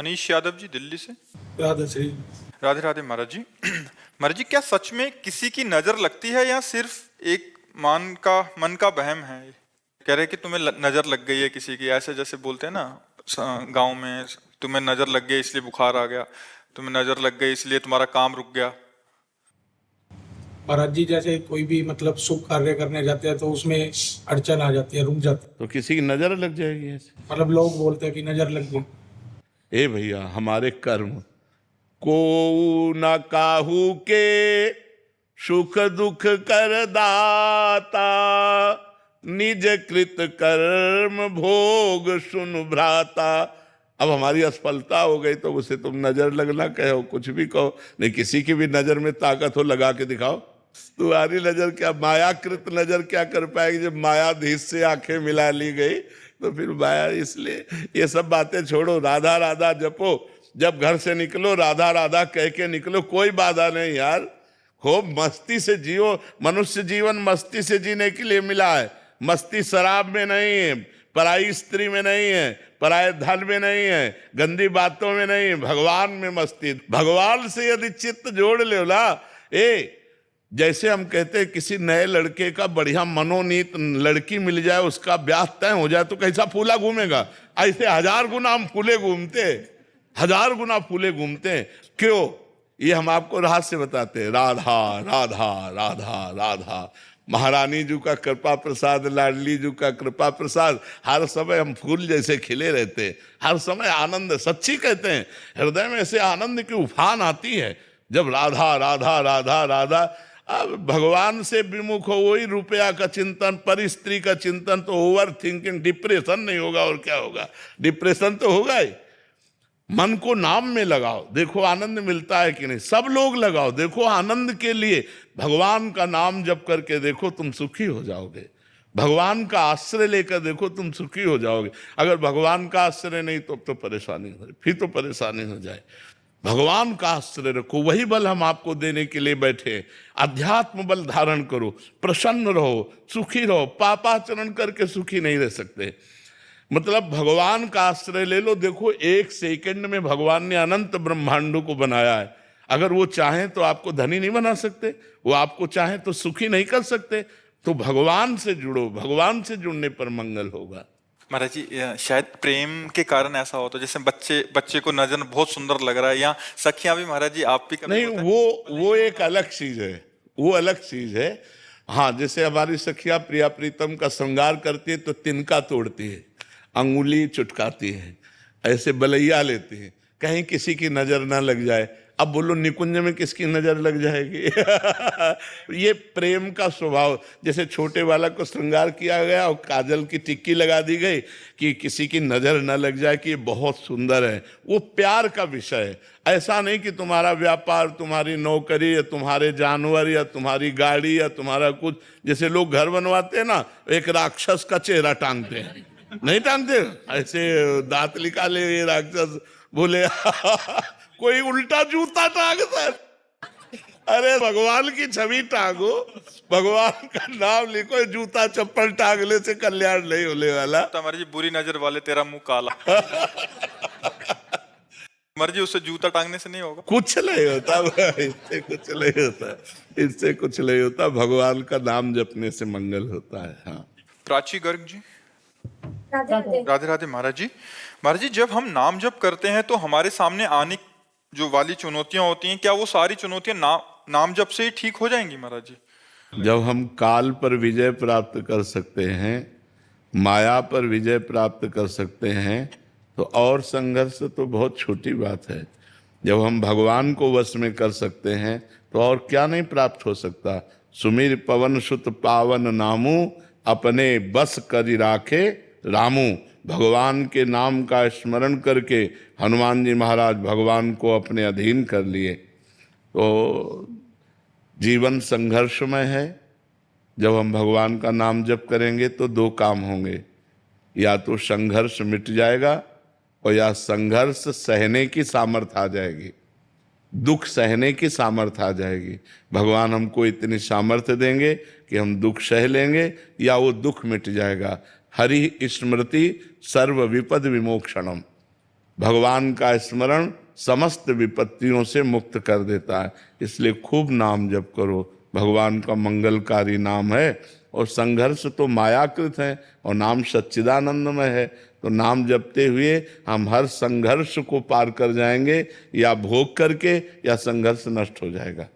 मनीष यादव जी, दिल्ली से। राधे श्री। राधे राधे महाराज जी। महाराज जी, क्या सच में किसी की नजर लगती है या सिर्फ एक मन का वहम है? कह रहे कि तुम्हें नजर लग गई है किसी की, ऐसे जैसे बोलते हैं ना गांव में, तुम्हें नजर लग गई इसलिए बुखार आ गया, तुम्हें नजर लग गई इसलिए तुम्हारा काम रुक गया। महाराज जी, जैसे कोई भी मतलब शुभ कार्य करने जाते हैं तो उसमें अड़चन आ जाती है, रुक जाती है, तो किसी की नजर लग जाएगी ऐसे। मतलब लोग बोलते हैं कि नजर लग गई। ए भैया, हमारे कर्म को न काहू के सुख दुख कर दाता, निज कृत कर्म भोग सुन भ्राता। अब हमारी असफलता हो गई तो उसे तुम नजर लगना कहो, कुछ भी कहो, नहीं किसी की भी नजर में ताकत हो लगा के दिखाओ। तुम्हारी नजर क्या, मायाकृत नजर क्या कर पाएगी? जब मायाधीश से आंखें मिला ली गई तो फिर माया। इसलिए ये सब बातें छोड़ो, राधा राधा जपो, जब घर से निकलो राधा राधा कह के निकलो, कोई बाधा नहीं यार। खूब मस्ती से जियो। मनुष्य जीवन मस्ती से जीने के लिए मिला है। मस्ती शराब में नहीं है, पराई स्त्री में नहीं है, पराये धन में नहीं है, गंदी बातों में नहीं है, भगवान में मस्ती। भगवान से यदि चित्त जोड़ ले ना, जैसे हम कहते हैं किसी नए लड़के का बढ़िया मनोनीत लड़की मिल जाए, उसका ब्याह तय हो जाए तो कैसा फूला घूमेगा? ऐसे 1000 गुना हम फूले घूमते, 1000 गुना फूले घूमते। क्यों? ये हम आपको रहस्य बताते हैं। राधा राधा राधा राधा, महारानी जी का कृपा प्रसाद, लाडली जी का कृपा प्रसाद, हर समय हम फूल जैसे खिले रहते हैं, हर समय आनंद। सच्ची कहते हैं, हृदय में ऐसे आनंद की उफान आती है जब राधा राधा राधा राधा। अब भगवान से विमुख हो, वही रुपया का चिंतन, पर स्त्री का चिंतन, तो ओवर थिंकिंग, डिप्रेशन नहीं होगा और क्या होगा? डिप्रेशन तो होगा ही। मन को नाम में लगाओ, देखो आनंद मिलता है कि नहीं। सब लोग लगाओ, देखो आनंद के लिए भगवान का नाम जप करके देखो, तुम सुखी हो जाओगे। भगवान का आश्रय लेकर देखो, तुम सुखी हो जाओगे। अगर भगवान का आश्रय नहीं तो परेशानी हो, फिर तो परेशानी हो जाए। भगवान का आश्रय रखो, वही बल हम आपको देने के लिए बैठे। अध्यात्म बल धारण करो, प्रसन्न रहो, सुखी रहो। पापाचरण करके सुखी नहीं रह सकते। मतलब भगवान का आश्रय ले लो। देखो 1 सेकंड में भगवान ने अनंत ब्रह्मांडों को बनाया है। अगर वो चाहें तो आपको धनी नहीं बना सकते, वो आपको चाहें तो सुखी नहीं कर सकते। तो भगवान से जुड़ो, भगवान से जुड़ने पर मंगल होगा। महाराज जी, शायद प्रेम के कारण ऐसा होता है, जैसे बच्चे को नजर बहुत सुंदर लग रहा है, या सखियां भी महाराज जी आप भी कभी नहीं, वो एक अलग चीज है, वो अलग चीज है। हाँ, जैसे हमारी सखिया प्रिया प्रीतम का श्रृंगार करती है तो तिनका तोड़ती है, अंगुली चुटकाती है, ऐसे बलैया लेती है, कहीं किसी की नजर ना लग जाए। अब बोलो निकुंज में किसकी नजर लग जाएगी? ये प्रेम का स्वभाव। जैसे छोटे वाला को श्रृंगार किया गया और काजल की टिक्की लगा दी गई कि किसी की नजर न लग जाए कि ये बहुत सुंदर है। वो प्यार का विषय है। ऐसा नहीं कि तुम्हारा व्यापार, तुम्हारी नौकरी या तुम्हारे जानवर या तुम्हारी गाड़ी या तुम्हारा कुछ। जैसे लोग घर बनवाते हैं ना, एक राक्षस का चेहरा टांगते हैं, नहीं टांगते? ऐसे दांत निकाले ये राक्षस, बोले कोई उल्टा जूता टांगता है। अरे भगवान की छवि टांगो, भगवान का नाम लिखो, जूता चप्पल टांगने से कल्याण नहीं होने वाला। तो हमारी जी, बुरी नजर वाले तेरा मुंह काला। हमारी जी, उससे जूता टांगने से नहीं होगा? कुछ नहीं होता, इससे कुछ नहीं होता, इससे कुछ नहीं होता। भगवान का नाम जपने से मंगल होता है। हाँ, प्राची गर्ग जी। राधे राधे राधे महाराज जी। महाराज जी, जब हम नाम जप करते हैं तो हमारे सामने आने जो वाली चुनौतियां होती हैं, क्या वो सारी चुनौतियां नाम जप से ही ठीक हो जाएंगी महाराज जी? जब हम काल पर विजय प्राप्त कर सकते हैं, माया पर विजय प्राप्त कर सकते हैं, तो और संघर्ष तो बहुत छोटी बात है। जब हम भगवान को वश में कर सकते हैं तो और क्या नहीं प्राप्त हो सकता। सुमिर पवन सुत पावन नामू, अपने बस करि राखे रामू। भगवान के नाम का स्मरण करके हनुमान जी महाराज भगवान को अपने अधीन कर लिए। तो जीवन संघर्षमय है। जब हम भगवान का नाम जप करेंगे तो 2 काम होंगे, या तो संघर्ष मिट जाएगा और या संघर्ष सहने की सामर्थ्य आ जाएगी, दुख सहने की सामर्थ्य आ जाएगी। भगवान हमको इतनी सामर्थ्य देंगे कि हम दुख सह लेंगे या वो दुख मिट जाएगा। हरि स्मृति सर्व विपद विमोक्षणम। भगवान का स्मरण समस्त विपत्तियों से मुक्त कर देता है। इसलिए खूब नाम जप करो, भगवान का मंगलकारी नाम है। और संघर्ष तो मायाकृत है और नाम सच्चिदानंदमय है, तो नाम जपते हुए हम हर संघर्ष को पार कर जाएंगे, या भोग करके या संघर्ष नष्ट हो जाएगा।